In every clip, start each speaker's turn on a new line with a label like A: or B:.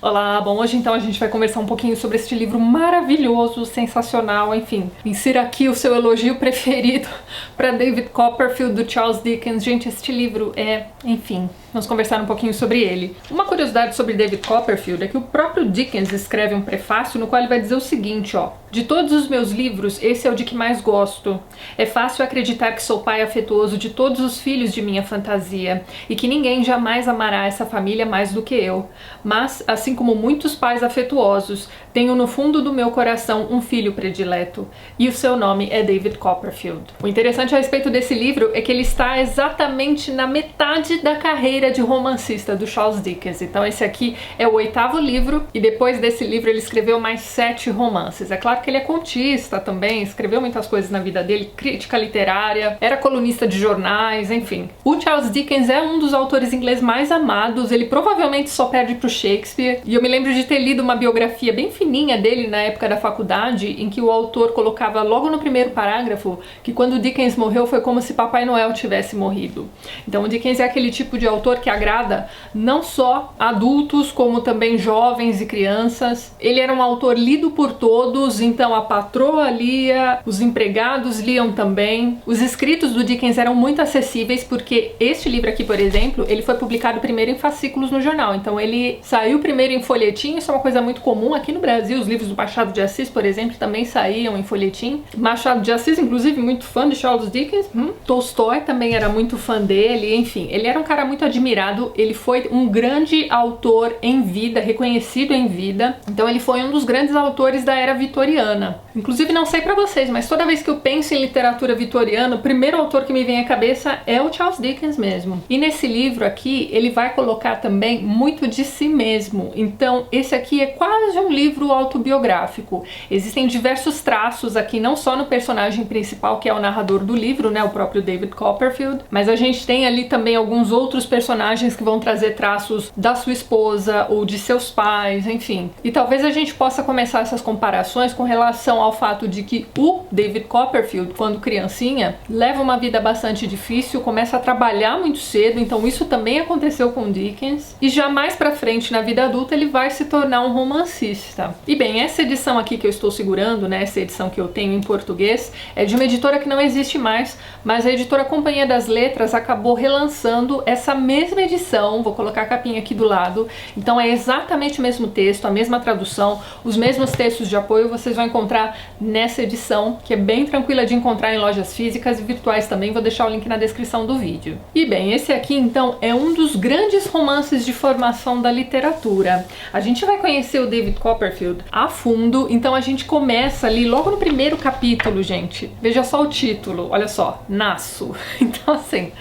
A: Olá, bom, hoje então a gente vai conversar um pouquinho sobre este livro maravilhoso, sensacional, enfim. Insira aqui o seu elogio preferido para David Copperfield, do Charles Dickens. Gente, este livro é, enfim, vamos conversar um pouquinho sobre ele. Uma curiosidade sobre David Copperfield é que o próprio Dickens escreve um prefácio no qual ele vai dizer o seguinte, ó: de todos os meus livros, esse é o de que mais gosto. É fácil acreditar que sou pai afetuoso de todos os filhos de minha fantasia e que ninguém jamais amará essa família mais do que eu. Mas, assim como muitos pais afetuosos, tenho no fundo do meu coração um filho predileto, e o seu nome é David Copperfield. O interessante a respeito desse livro é que ele está exatamente na metade da carreira de romancista do Charles Dickens. Então esse aqui é o 8º livro, e depois desse livro ele escreveu mais 7 romances. É claro que ele é contista também, escreveu muitas coisas na vida dele, crítica literária, era colunista de jornais, enfim. O Charles Dickens é um dos autores ingleses mais amados, ele provavelmente só perde pro Shakespeare, e eu me lembro de ter lido uma biografia bem fininha dele na época da faculdade, em que o autor colocava logo no primeiro parágrafo que quando Dickens morreu foi como se Papai Noel tivesse morrido. Então o Dickens é aquele tipo de autor que agrada não só adultos, como também jovens e crianças. Ele era um autor lido por todos, então a patroa lia, os empregados liam também. Os escritos do Dickens eram muito acessíveis, porque este livro aqui, por exemplo, ele foi publicado primeiro em fascículos no jornal, então ele saiu primeiro em folhetim. Isso é uma coisa muito comum aqui no Brasil. Os livros do Machado de Assis, por exemplo, também saíam em folhetim. Machado de Assis, inclusive, muito fã de Charles Dickens. Tolstói também era muito fã dele, enfim. Ele era um cara muito admirado, ele foi um grande autor em vida, reconhecido em vida. Então ele foi um dos grandes autores da era vitoriana. Inclusive, não sei pra vocês, mas toda vez que eu penso em literatura vitoriana, o primeiro autor que me vem à cabeça é o Charles Dickens mesmo. E nesse livro aqui, ele vai colocar também muito de si mesmo. Então, esse aqui é quase um livro autobiográfico. Existem diversos traços aqui, não só no personagem principal, que é o narrador do livro, né, o próprio David Copperfield, mas a gente tem ali também alguns outros personagens que vão trazer traços da sua esposa ou de seus pais, enfim. E talvez a gente possa começar essas comparações com relação ao fato de que o David Copperfield, quando criancinha, leva uma vida bastante difícil, começa a trabalhar muito cedo, então isso também aconteceu com Dickens, e já mais pra frente na vida adulta ele vai se tornar um romancista. E bem, essa edição aqui que eu estou segurando, né, essa edição que eu tenho em português, é de uma editora que não existe mais, mas a editora Companhia das Letras acabou relançando essa mesma edição. Vou colocar a capinha aqui do lado. Então é exatamente o mesmo texto, a mesma tradução, os mesmos textos de apoio vocês vão encontrar nessa edição, que é bem tranquila de encontrar em lojas físicas e virtuais também. Vou deixar o link na descrição do vídeo. E bem, esse aqui então é um dos grandes romances de formação da literatura. A gente vai conhecer o David Copperfield a fundo, então a gente começa ali logo no primeiro capítulo, gente. Veja só o título, olha só, Nasço. Então assim,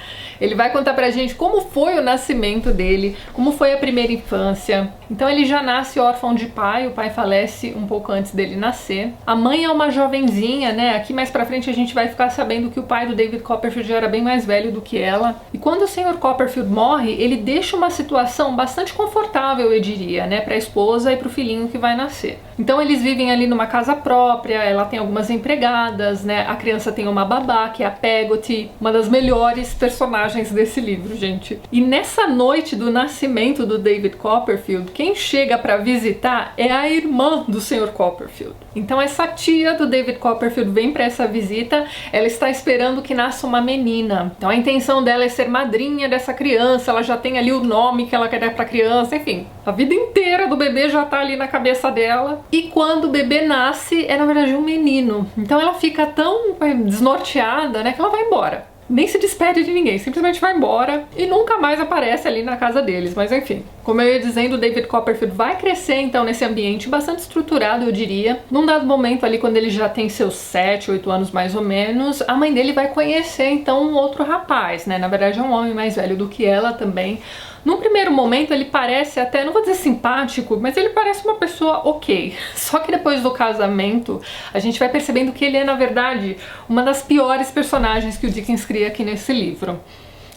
A: ele vai contar pra gente como foi o nascimento dele, como foi a primeira infância. Então ele já nasce órfão de pai, o pai falece um pouco antes dele nascer. A mãe é uma jovenzinha, né? Aqui mais pra frente a gente vai ficar sabendo que o pai do David Copperfield já era bem mais velho do que ela. E quando o Sr. Copperfield morre, ele deixa uma situação bastante confortável, eu diria, né? Pra esposa e pro filhinho que vai nascer. Então eles vivem ali numa casa própria, ela tem algumas empregadas, né? A criança tem uma babá, que é a Peggotty, uma das melhores personagens desse livro, gente. E nessa noite do nascimento do David Copperfield, quem chega para visitar é a irmã do Sr. Copperfield. Então essa tia do David Copperfield vem para essa visita, ela está esperando que nasça uma menina. Então a intenção dela é ser madrinha dessa criança, ela já tem ali o nome que ela quer dar para a criança, enfim. A vida inteira do bebê já tá ali na cabeça dela. E quando o bebê nasce, é na verdade um menino. Então ela fica tão desnorteada, né, que ela vai embora. Nem se despede de ninguém, simplesmente vai embora e nunca mais aparece ali na casa deles. Mas enfim, como eu ia dizendo, o David Copperfield vai crescer então nesse ambiente bastante estruturado, eu diria. Num dado momento ali, quando ele já tem seus 7, 8 anos mais ou menos, a mãe dele vai conhecer então um outro rapaz, né? Na verdade é um homem mais velho do que ela também. Num primeiro momento ele parece até, não vou dizer simpático, mas ele parece uma pessoa ok. Só que depois do casamento, a gente vai percebendo que ele é, na verdade, uma das piores personagens que o Dickens cria aqui nesse livro.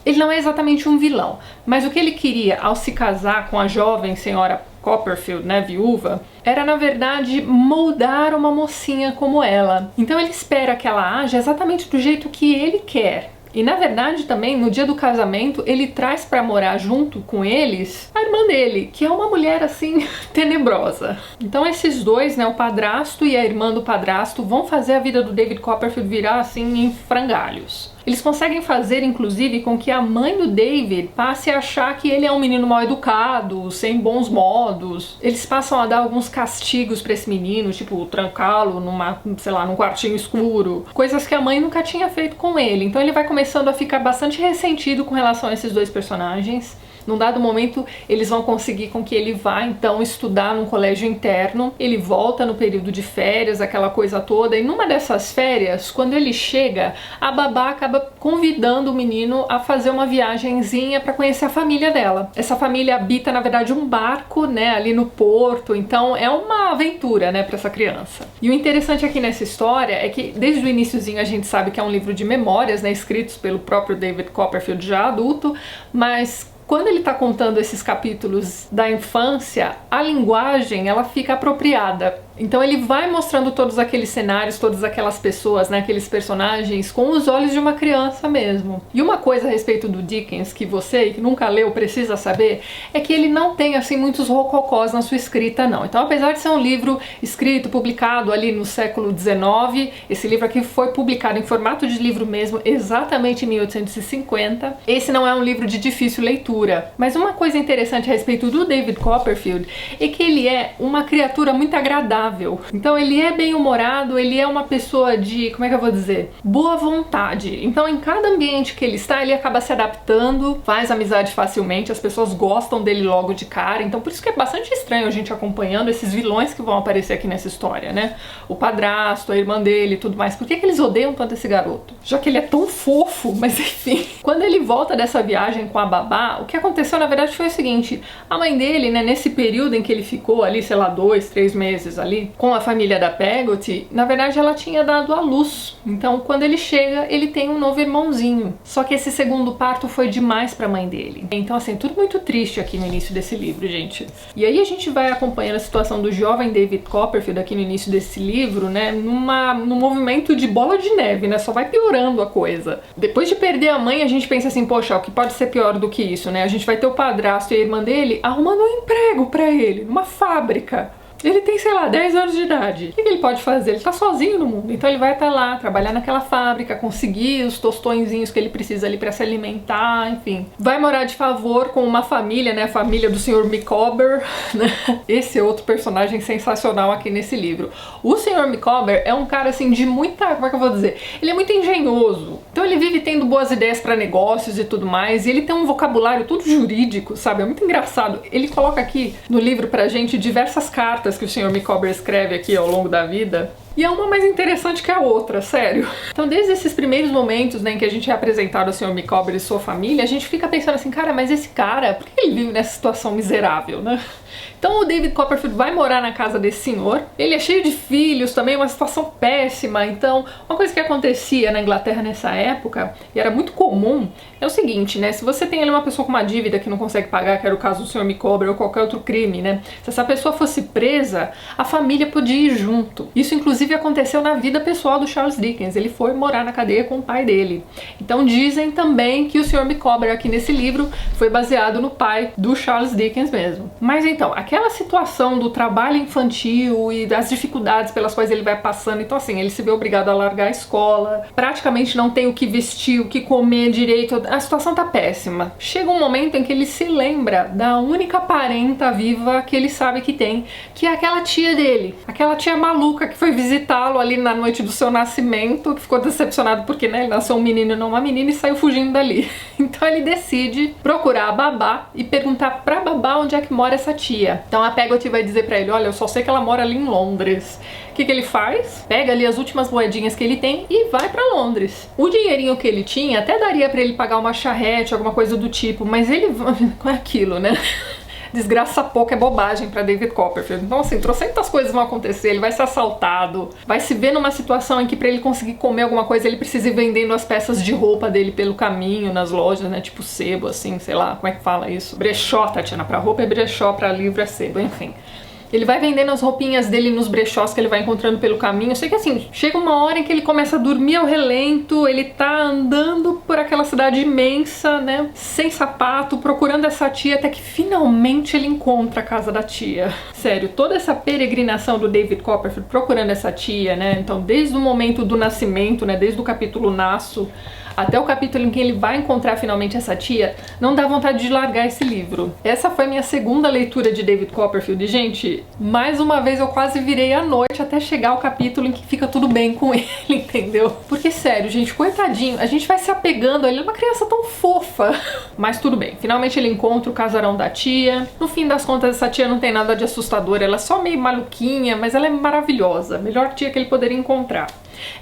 A: Ele não é exatamente um vilão, mas o que ele queria ao se casar com a jovem senhora Copperfield, né, viúva, era na verdade moldar uma mocinha como ela. Então ele espera que ela haja exatamente do jeito que ele quer. E na verdade também, no dia do casamento, ele traz pra morar junto com eles a irmã irmã dele, que é uma mulher assim tenebrosa. Então esses dois, né, o padrasto e a irmã do padrasto, vão fazer a vida do David Copperfield virar assim em frangalhos. Eles conseguem fazer, inclusive, com que a mãe do David passe a achar que ele é um menino mal educado, sem bons modos. Eles passam a dar alguns castigos pra esse menino, tipo trancá-lo num quartinho escuro. Coisas que a mãe nunca tinha feito com ele. Então ele vai começando a ficar bastante ressentido com relação a esses dois personagens. Num dado momento, eles vão conseguir com que ele vá, então, estudar num colégio interno. Ele volta no período de férias, aquela coisa toda. E numa dessas férias, quando ele chega, a babá acaba convidando o menino a fazer uma viagenzinha para conhecer a família dela. Essa família habita, na verdade, um barco, né, ali no porto. Então, é uma aventura, né, para essa criança. E o interessante aqui nessa história é que, desde o iniciozinho, a gente sabe que é um livro de memórias, né, escritos pelo próprio David Copperfield já adulto, mas quando ele está contando esses capítulos da infância, a linguagem ela fica apropriada. Então ele vai mostrando todos aqueles cenários, todas aquelas pessoas, né, aqueles personagens com os olhos de uma criança mesmo. E uma coisa a respeito do Dickens que você que nunca leu precisa saber é que ele não tem assim muitos rococós na sua escrita não. Então apesar de ser um livro escrito, publicado ali no século XIX, esse livro aqui foi publicado em formato de livro mesmo exatamente em 1850, esse não é um livro de difícil leitura. Mas uma coisa interessante a respeito do David Copperfield é que ele é uma criatura muito agradável. Então ele é bem humorado, ele é uma pessoa de, como é que eu vou dizer, boa vontade. Então em cada ambiente que ele está, ele acaba se adaptando, faz amizade facilmente, as pessoas gostam dele logo de cara. Então por isso que é bastante estranho a gente acompanhando esses vilões que vão aparecer aqui nessa história, né? O padrasto, a irmã dele e tudo mais. Por que eles odeiam tanto esse garoto? Já que ele é tão fofo, mas enfim. Quando ele volta dessa viagem com a babá, o que aconteceu na verdade foi o seguinte: a mãe dele, né, nesse período em que ele ficou ali, sei lá, 2, 3 meses ali com a família da Peggotty, na verdade ela tinha dado à luz. Então quando ele chega, ele tem um novo irmãozinho. Só que esse segundo parto foi demais pra mãe dele. Então assim, tudo muito triste aqui no início desse livro, gente. E aí a gente vai acompanhando a situação do jovem David Copperfield aqui no início desse livro, né, num movimento de bola de neve, né, só vai piorando a coisa. Depois de perder a mãe, a gente pensa assim, poxa, o que pode ser pior do que isso, né? A gente vai ter o padrasto e a irmã dele arrumando um emprego pra ele, numa fábrica. Ele tem, sei lá, 10 anos de idade. O que ele pode fazer? Ele tá sozinho no mundo. Então ele vai estar lá, trabalhar naquela fábrica, conseguir os tostõezinhos que ele precisa ali pra se alimentar, enfim. Vai morar de favor com uma família, né? A família do Sr. Micawber, né? Esse é outro personagem sensacional aqui nesse livro. O Sr. Micawber é um cara, assim, de muita... Como é que eu vou dizer? Ele é muito engenhoso. Então ele vive tendo boas ideias pra negócios e tudo mais. E ele tem um vocabulário todo jurídico, sabe? É muito engraçado. Ele coloca aqui no livro pra gente diversas cartas que o Sr. Micawber escreve aqui ao longo da vida. E é uma mais interessante que a outra, sério. Então desde esses primeiros momentos, né, em que a gente é apresentado ao Sr. Micawber e sua família, a gente fica pensando assim, cara, mas esse cara, por que ele vive nessa situação miserável, né? Então o David Copperfield vai morar na casa desse senhor. Ele é cheio de filhos também, uma situação péssima. Então uma coisa que acontecia na Inglaterra nessa época, e era muito comum, é o seguinte, né? Se você tem ali uma pessoa com uma dívida que não consegue pagar, que era o caso do Sr. Micawber ou qualquer outro crime, né? Se essa pessoa fosse presa, a família podia ir junto. Isso inclusive aconteceu na vida pessoal do Charles Dickens. Ele foi morar na cadeia com o pai dele. Então dizem também que o Sr. Micawber aqui nesse livro foi baseado no pai do Charles Dickens mesmo. Mas então, aquela situação do trabalho infantil e das dificuldades pelas quais ele vai passando, então assim, ele se vê obrigado a largar a escola, praticamente não tem o que vestir, o que comer direito, a situação tá péssima. Chega um momento em que ele se lembra da única parenta viva que ele sabe que tem, que é aquela tia dele, aquela tia maluca que foi visitá-lo ali na noite do seu nascimento, que ficou decepcionado porque, né, ele nasceu um menino e não uma menina e saiu fugindo dali. Então ele decide procurar a babá e perguntar pra babá onde é que mora essa tia. Então a Peggotty vai dizer pra ele, olha, eu só sei que ela mora ali em Londres. O que ele faz? Pega ali as últimas moedinhas que ele tem e vai pra Londres. O dinheirinho que ele tinha até daria pra ele pagar uma charrete, alguma coisa do tipo, mas ele... com aquilo, né? Desgraça pouco é bobagem pra David Copperfield. Então assim, trocentas coisas vão acontecer, ele vai ser assaltado, vai se ver numa situação em que pra ele conseguir comer alguma coisa, ele precisa ir vendendo as peças de roupa dele pelo caminho, nas lojas, né, tipo sebo, assim, sei lá, como é que fala isso? Brechó, Tatiana, pra roupa é brechó, pra livro é sebo, enfim. Ele vai vendendo as roupinhas dele nos brechós que ele vai encontrando pelo caminho. Eu sei que assim, chega uma hora em que ele começa a dormir ao relento, ele tá andando por aquela cidade imensa, né, sem sapato, procurando essa tia, até que finalmente ele encontra a casa da tia. Sério, toda essa peregrinação do David Copperfield procurando essa tia, né, então desde o momento do nascimento, né, desde o capítulo Nasço, até o capítulo em que ele vai encontrar finalmente essa tia, não dá vontade de largar esse livro. Essa foi minha segunda leitura de David Copperfield e, gente, mais uma vez eu quase virei à noite até chegar ao capítulo em que fica tudo bem com ele, entendeu? Porque, sério, gente, coitadinho, a gente vai se apegando a ele, é uma criança tão fofa. Mas tudo bem, finalmente ele encontra o casarão da tia. No fim das contas, essa tia não tem nada de assustador, ela é só meio maluquinha, mas ela é maravilhosa, a melhor tia que ele poderia encontrar.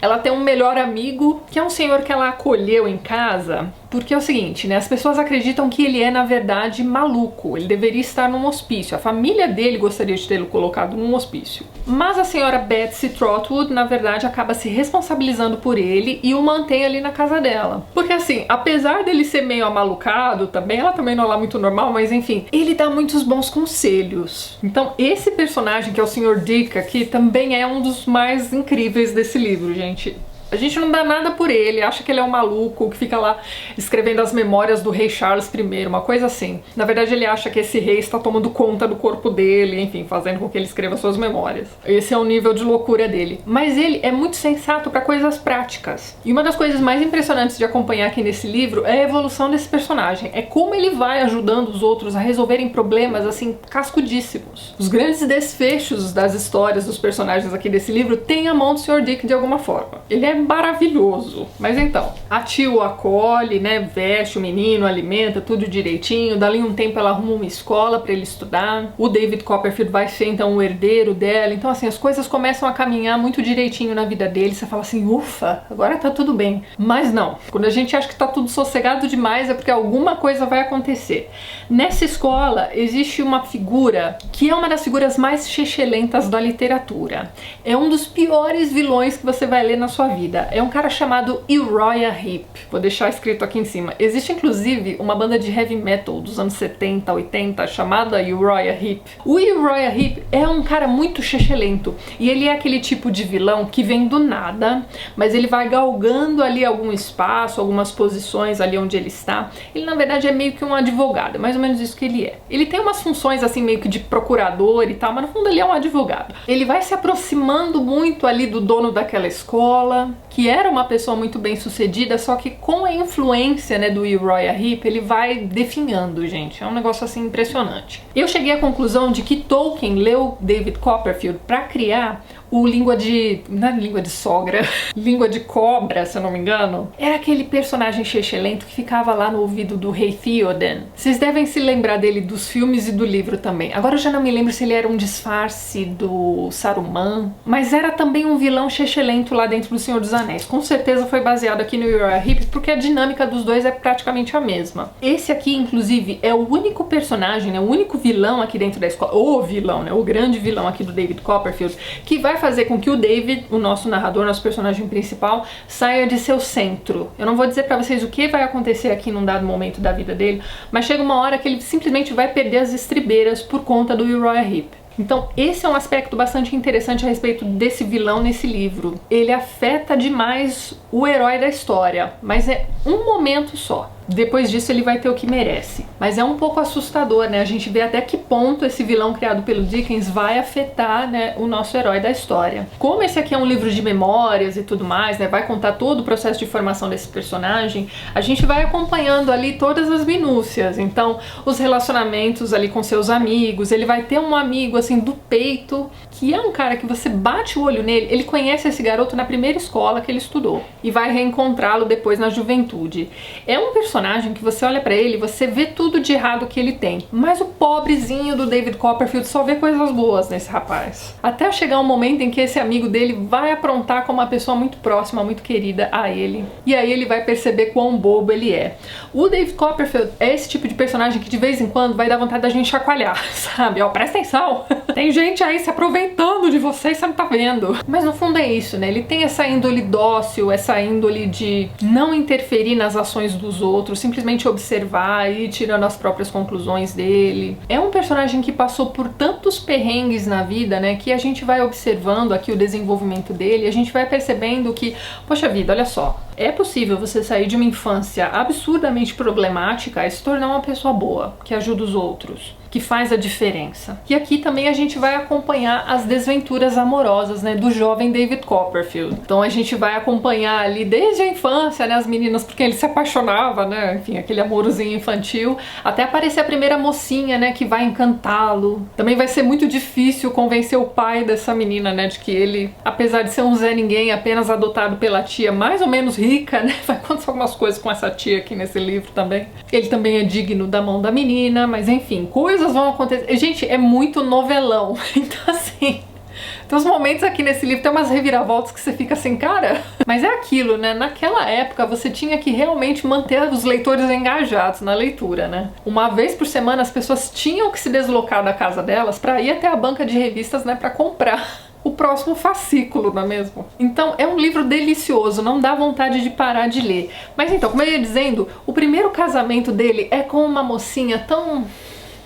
A: Ela tem um melhor amigo, que é um senhor que ela acolheu em casa, porque é o seguinte, né? As pessoas acreditam que ele é, na verdade, maluco. Ele deveria estar num hospício. A família dele gostaria de tê-lo colocado num hospício. Mas a senhora Betsy Trotwood, na verdade, acaba se responsabilizando por ele e o mantém ali na casa dela. Porque assim, apesar dele ser meio amalucado também, ela também não é lá muito normal, mas enfim, ele dá muitos bons conselhos. Então esse personagem, que é o Sr. Dick aqui, também é um dos mais incríveis desse livro, gente. A gente não dá nada por ele, acha que ele é um maluco que fica lá escrevendo as memórias do rei Charles I, uma coisa assim. Na verdade, ele acha que esse rei está tomando conta do corpo dele, enfim, fazendo com que ele escreva suas memórias. Esse é o nível de loucura dele. Mas ele é muito sensato para coisas práticas. E uma das coisas mais impressionantes de acompanhar aqui nesse livro é a evolução desse personagem. É como ele vai ajudando os outros a resolverem problemas, assim, cascudíssimos. Os grandes desfechos das histórias dos personagens aqui desse livro têm a mão do Sr. Dick de alguma forma. Ele é maravilhoso. Mas então, a tia o acolhe, né, veste o menino, alimenta, tudo direitinho. Dali um tempo ela arruma uma escola para ele estudar. O David Copperfield vai ser então o herdeiro dela. Então assim, as coisas começam a caminhar muito direitinho na vida dele. Você fala assim, ufa, agora tá tudo bem. Mas não, quando a gente acha que tá tudo sossegado demais é porque alguma coisa vai acontecer. Nessa escola existe uma figura que é uma das figuras mais chechelentas da literatura. É um dos piores vilões que você vai ler na sua vida. É um cara chamado Uriah Heep. Vou deixar escrito aqui em cima. Existe inclusive uma banda de heavy metal dos anos 70, 80 chamada Uriah Heep. O Uriah Heep é um cara muito chechelento e ele é aquele tipo de vilão que vem do nada, mas ele vai galgando ali algum espaço, algumas posições ali onde ele está. Ele na verdade é meio que um advogado, é mais ou menos isso que ele é. Ele tem umas funções assim meio que de procurador e tal, mas no fundo ele é um advogado. Ele vai se aproximando muito ali do dono daquela escola, que era uma pessoa muito bem sucedida, só que com a influência, né, do Uriah Heep, ele vai definhando, gente. É um negócio assim impressionante. Eu cheguei à conclusão de que Tolkien leu David Copperfield para criar o língua de... não é língua de sogra, língua de cobra, se eu não me engano. Era aquele personagem chechelento que ficava lá no ouvido do rei Theoden. Vocês devem se lembrar dele dos filmes e do livro também. Agora eu já não me lembro se ele era um disfarce do Saruman, mas era também um vilão chechelento lá dentro do Senhor dos Anéis. Com certeza foi baseado aqui no Uriah Heep, porque a dinâmica dos dois é praticamente a mesma. Esse aqui, inclusive, é o único personagem, né, o único vilão aqui dentro da escola, o vilão, né, o grande vilão aqui do David Copperfield, que vai fazer com que o David, o nosso narrador, nosso personagem principal, saia de seu centro. Eu não vou dizer pra vocês o que vai acontecer aqui num dado momento da vida dele, mas chega uma hora que ele simplesmente vai perder as estribeiras por conta do Uriah Heep. Então esse é um aspecto bastante interessante a respeito desse vilão nesse livro. Ele afeta demais o herói da história, mas é um momento só. Depois disso ele vai ter o que merece. Mas é um pouco assustador, né? A gente vê até que ponto esse vilão criado pelo Dickens vai afetar, né, o nosso herói da história. Como esse aqui é um livro de memórias e tudo mais, né? Vai contar todo o processo de formação desse personagem. A gente vai acompanhando ali todas as minúcias. Então, os relacionamentos ali com seus amigos. Ele vai ter um amigo, assim, do peito, que é um cara que você bate o olho nele. Ele conhece esse garoto na primeira escola que ele estudou e vai reencontrá-lo depois na juventude. É um personagem que você olha pra ele, você vê tudo de errado que ele tem, mas o pobrezinho do David Copperfield só vê coisas boas nesse rapaz. Até chegar um momento em que esse amigo dele vai aprontar com uma pessoa muito próxima, muito querida a ele, e aí ele vai perceber quão bobo ele é. O David Copperfield é esse tipo de personagem que de vez em quando vai dar vontade da gente chacoalhar, sabe? Ó, presta atenção! Tem gente aí se aproveitando de você e você não tá vendo. Mas no fundo é isso, né? Ele tem essa índole dócil, essa índole de não interferir nas ações dos outros, outros, simplesmente observar e ir tirando as próprias conclusões dele. É um personagem que passou por tantos perrengues na vida, né, que a gente vai observando aqui o desenvolvimento dele, a gente vai percebendo que, poxa vida, olha só, é possível você sair de uma infância absurdamente problemática e se tornar uma pessoa boa, que ajuda os outros, que faz a diferença. E aqui também a gente vai acompanhar as desventuras amorosas, né, do jovem David Copperfield. Então a gente vai acompanhar ali desde a infância, né, as meninas por quem ele se apaixonava, né, enfim, aquele amorzinho infantil, até aparecer a primeira mocinha, né, que vai encantá-lo. Também vai ser muito difícil convencer o pai dessa menina, né, de que ele, apesar de ser um Zé Ninguém, apenas adotado pela tia mais ou menos rica, né, vai acontecer algumas coisas com essa tia aqui nesse livro também. Ele também é digno da mão da menina, mas enfim, coisas vão acontecer. Gente, é muito novelão. Então assim, tem uns momentos aqui nesse livro, tem umas reviravoltas que você fica assim, cara, mas é aquilo, né? Naquela época você tinha que realmente manter os leitores engajados na leitura, né? Uma vez por semana as pessoas tinham que se deslocar da casa delas para ir até a banca de revistas, né, para comprar o próximo fascículo, não é mesmo? Então é um livro delicioso, não dá vontade de parar de ler. Mas então, como eu ia dizendo, o primeiro casamento dele é com uma mocinha tão...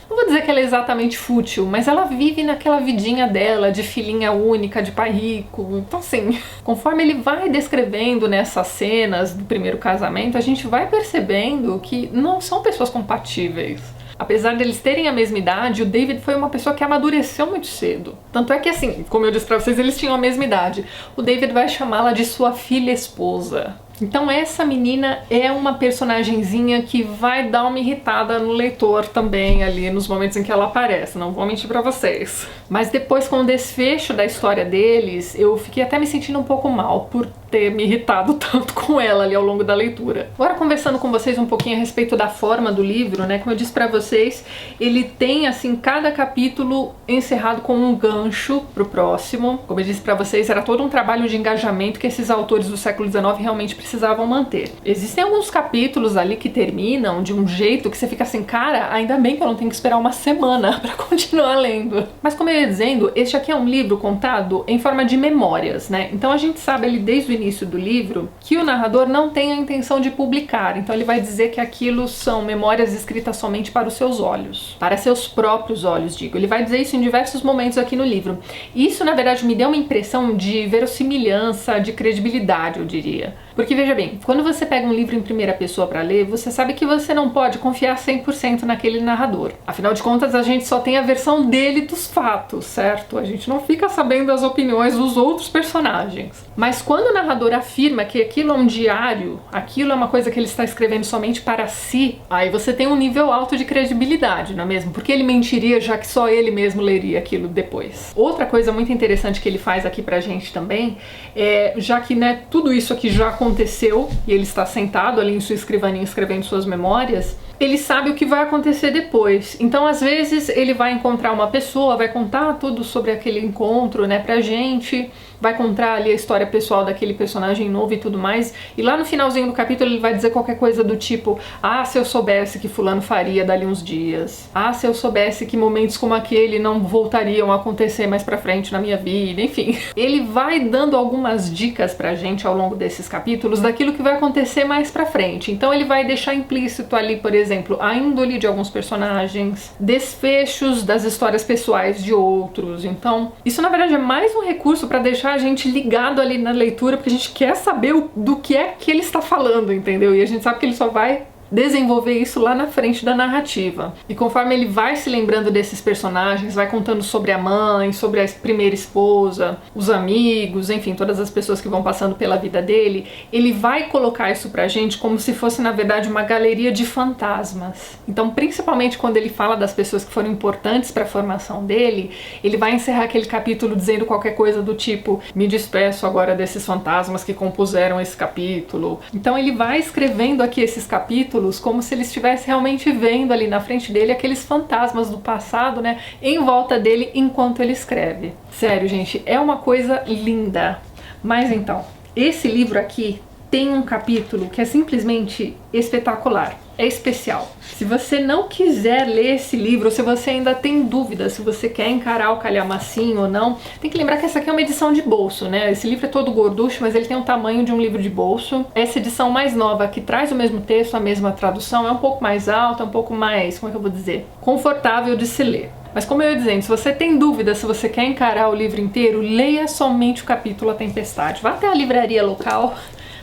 A: não vou dizer que ela é exatamente fútil, mas ela vive naquela vidinha dela, de filhinha única, de pai rico. Então assim, conforme ele vai descrevendo nessas cenas do primeiro casamento, a gente vai percebendo que não são pessoas compatíveis. Apesar deles terem a mesma idade, o David foi uma pessoa que amadureceu muito cedo. Tanto é que assim, como eu disse pra vocês, eles tinham a mesma idade. O David vai chamá-la de sua filha esposa. Então essa menina é uma personagenzinha que vai dar uma irritada no leitor também ali nos momentos em que ela aparece, não vou mentir pra vocês. Mas depois, com o desfecho da história deles, eu fiquei até me sentindo um pouco mal por ter me irritado tanto com ela ali ao longo da leitura. Agora, conversando com vocês um pouquinho a respeito da forma do livro, né, como eu disse pra vocês, ele tem assim cada capítulo encerrado com um gancho pro próximo. Como eu disse pra vocês, era todo um trabalho de engajamento que esses autores do século XIX realmente precisavam manter. Existem alguns capítulos ali que terminam de um jeito que você fica assim, cara, ainda bem que eu não tenho que esperar uma semana pra continuar lendo. Mas como eu ia dizendo, este aqui é um livro contado em forma de memórias, né? Então a gente sabe ali desde o início do livro que o narrador não tem a intenção de publicar, então ele vai dizer que aquilo são memórias escritas somente para os seus olhos, para seus próprios olhos, digo. Ele vai dizer isso em diversos momentos aqui no livro. Isso, na verdade, me deu uma impressão de verossimilhança, de credibilidade, eu diria. Porque, veja bem, quando você pega um livro em primeira pessoa para ler, você sabe que você não pode confiar 100% naquele narrador. Afinal de contas, a gente só tem a versão dele dos fatos, certo? A gente não fica sabendo as opiniões dos outros personagens. Mas quando o narrador afirma que aquilo é um diário, aquilo é uma coisa que ele está escrevendo somente para si, aí você tem um nível alto de credibilidade, não é mesmo? Porque ele mentiria, já que só ele mesmo leria aquilo depois. Outra coisa muito interessante que ele faz aqui pra gente também é, já que, né, tudo isso aqui já aconteceu e ele está sentado ali em sua escrivaninha escrevendo suas memórias, ele sabe o que vai acontecer depois. Então, às vezes, ele vai encontrar uma pessoa, vai contar tudo sobre aquele encontro, né, pra gente, vai contar ali a história pessoal daquele personagem novo e tudo mais, e lá no finalzinho do capítulo ele vai dizer qualquer coisa do tipo, ah, se eu soubesse que fulano faria dali uns dias, ah, se eu soubesse que momentos como aquele não voltariam a acontecer mais pra frente na minha vida, enfim. Ele vai dando algumas dicas pra gente ao longo desses capítulos daquilo que vai acontecer mais pra frente. Então ele vai deixar implícito ali, por exemplo, a índole de alguns personagens, desfechos das histórias pessoais de outros. Então, isso na verdade é mais um recurso pra deixar a gente ligado ali na leitura, porque a gente quer saber do que é que ele está falando, entendeu? E a gente sabe que ele só vai desenvolver isso lá na frente da narrativa. E conforme ele vai se lembrando desses personagens, vai contando sobre a mãe, sobre a primeira esposa, os amigos, enfim, todas as pessoas que vão passando pela vida dele, ele vai colocar isso pra gente como se fosse, na verdade, uma galeria de fantasmas. Então, principalmente quando ele fala das pessoas que foram importantes para a formação dele, ele vai encerrar aquele capítulo dizendo qualquer coisa do tipo, me despeço agora desses fantasmas que compuseram esse capítulo. Então ele vai escrevendo aqui esses capítulos como se ele estivesse realmente vendo ali na frente dele aqueles fantasmas do passado, né, em volta dele enquanto ele escreve. Sério, gente, é uma coisa linda. Mas então, esse livro aqui tem um capítulo que é simplesmente espetacular. é especial. Se você não quiser ler esse livro, ou se você ainda tem dúvida se você quer encarar o calhamacinho ou não, tem que lembrar que essa aqui é uma edição de bolso, né? Esse livro é todo gorducho, mas ele tem o tamanho de um livro de bolso. Essa edição mais nova, que traz o mesmo texto, a mesma tradução, é um pouco mais alta, um pouco mais, como é que eu vou dizer? Confortável de se ler. Mas como eu ia dizendo, se você tem dúvida se você quer encarar o livro inteiro, leia somente o capítulo A Tempestade. Vá até a livraria local,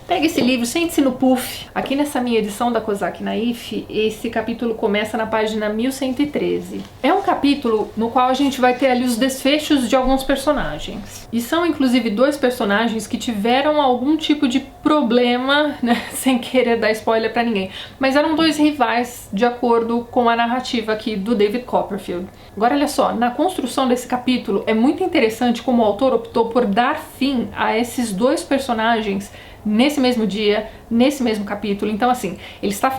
A: pega esse livro, sente-se no puff. Aqui nessa minha edição da Kozak Naif, esse capítulo começa na página 1113. É um capítulo no qual a gente vai ter ali os desfechos de alguns personagens. E são inclusive 2 personagens que tiveram algum tipo de problema, né, sem querer dar spoiler pra ninguém. Mas eram 2 rivais, de acordo com a narrativa aqui do David Copperfield. Agora olha só, na construção desse capítulo é muito interessante como o autor optou por dar fim a esses 2 personagens nesse mesmo dia, nesse mesmo capítulo. Então assim,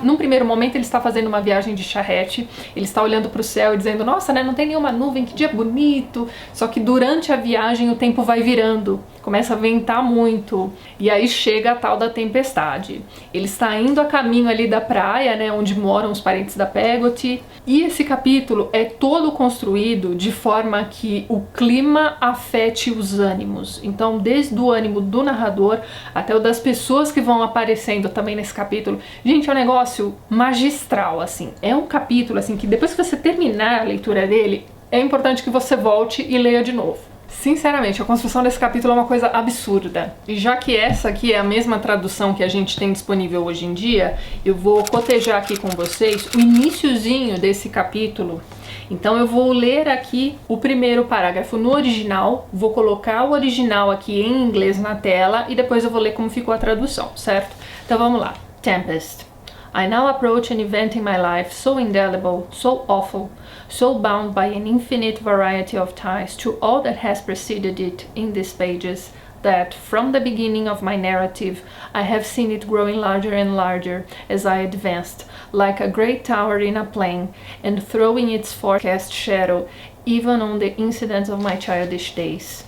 A: num primeiro momento ele está fazendo uma viagem de charrete, ele está olhando para o céu e dizendo, nossa, né, não tem nenhuma nuvem, que dia bonito. Só que durante a viagem o tempo vai virando, começa a ventar muito, e aí chega a tal da tempestade. Ele está indo a caminho ali da praia, né, onde moram os parentes da Peggotty, e esse capítulo é todo construído de forma que o clima afete os ânimos. Então, desde o ânimo do narrador até o das pessoas que vão aparecendo também nesse capítulo. Gente, é um negócio magistral, assim. É um capítulo, assim, que depois que você terminar a leitura dele, é importante que você volte e leia de novo. Sinceramente, a construção desse capítulo é uma coisa absurda. E já que essa aqui é a mesma tradução que a gente tem disponível hoje em dia, eu vou cotejar aqui com vocês o iniciozinho desse capítulo. Então eu vou ler aqui o primeiro parágrafo no original, vou colocar o original aqui em inglês na tela e depois eu vou ler como ficou a tradução, certo? Então vamos lá. Tempest. I now approach an event in my life so indelible, so awful, so bound by an infinite variety of ties to all that has preceded it in these pages, that from the beginning of my narrative I have seen it growing larger and larger as I advanced, like a great tower in a plain, and throwing its forecast shadow even on the incidents of my childish days.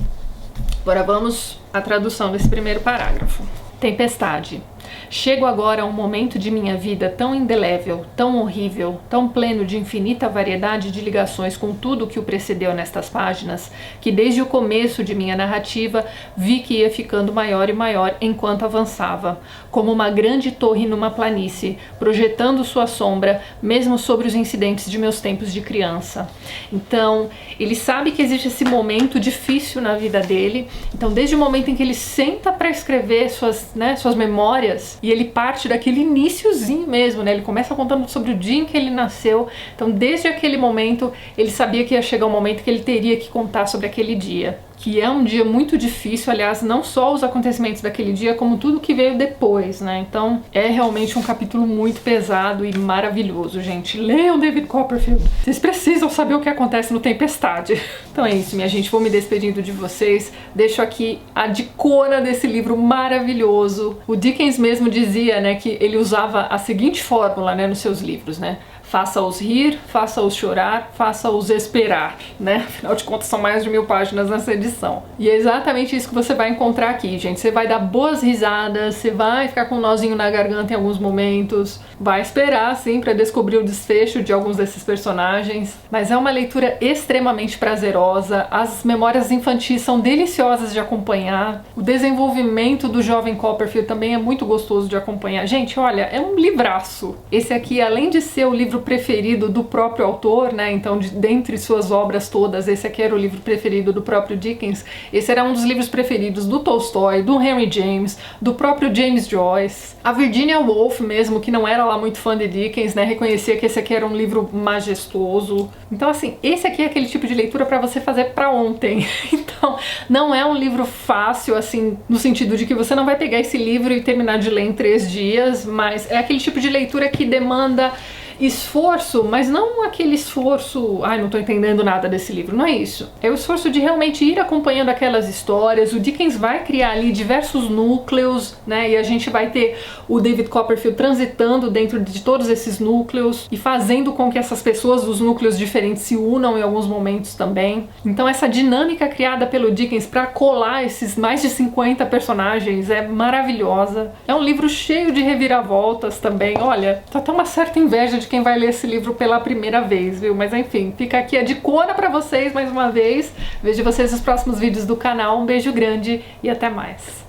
A: Agora vamos à tradução desse primeiro parágrafo. Tempestade. Chego agora a um momento de minha vida tão indelével, tão horrível, tão pleno de infinita variedade de ligações com tudo o que o precedeu nestas páginas, que desde o começo de minha narrativa vi que ia ficando maior e maior enquanto avançava, como uma grande torre numa planície, projetando sua sombra mesmo sobre os incidentes de meus tempos de criança. Então, ele sabe que existe esse momento difícil na vida dele, então desde o momento em que ele senta para escrever suas memórias, e ele parte daquele iniciozinho mesmo, né? Ele começa contando sobre o dia em que ele nasceu. Então, desde aquele momento, ele sabia que ia chegar um momento que ele teria que contar sobre aquele dia. Que é um dia muito difícil, aliás, não só os acontecimentos daquele dia, como tudo que veio depois, né? Então, é realmente um capítulo muito pesado e maravilhoso, gente. Leiam David Copperfield. Vocês precisam saber o que acontece no Tempestade. Então é isso, minha gente. Vou me despedindo de vocês. Deixo aqui a dicona desse livro maravilhoso. O Dickens mesmo dizia, né, que ele usava a seguinte fórmula, né, nos seus livros, né? Faça-os rir, faça-os chorar, faça-os esperar, né? Afinal de contas, são mais de 1000 páginas nessa edição. E é exatamente isso que você vai encontrar aqui, gente. Você vai dar boas risadas, você vai ficar com um nozinho na garganta em alguns momentos, vai esperar, sim, para descobrir o desfecho de alguns desses personagens. Mas é uma leitura extremamente prazerosa, as memórias infantis são deliciosas de acompanhar, o desenvolvimento do jovem Copperfield também é muito gostoso de acompanhar. Gente, olha, é um livraço. Esse aqui, além de ser o livro preferido do próprio autor, né? Então, dentre suas obras todas, esse aqui era o livro preferido do próprio Dickens. Esse era um dos livros preferidos do Tolstói, do Henry James, do próprio James Joyce. A Virginia Woolf mesmo, que não era lá muito fã de Dickens, né? Reconhecia que esse aqui era um livro majestoso. Então, assim, esse aqui é aquele tipo de leitura para você fazer para ontem. Então, não é um livro fácil, assim, no sentido de que você não vai pegar esse livro e terminar de ler em 3 dias, mas é aquele tipo de leitura que demanda esforço, mas não aquele esforço, ai, não tô entendendo nada desse livro, não é isso. É o esforço de realmente ir acompanhando aquelas histórias. O Dickens vai criar ali diversos núcleos, né, e a gente vai ter o David Copperfield transitando dentro de todos esses núcleos e fazendo com que essas pessoas dos núcleos diferentes se unam em alguns momentos também. Então essa dinâmica criada pelo Dickens para colar esses mais de 50 personagens é maravilhosa. É um livro cheio de reviravoltas também. Olha, tá até uma certa inveja de quem vai ler esse livro pela primeira vez, viu? Mas enfim, fica aqui a dicona pra vocês mais uma vez. Vejo vocês nos próximos vídeos do canal. Um beijo grande e até mais.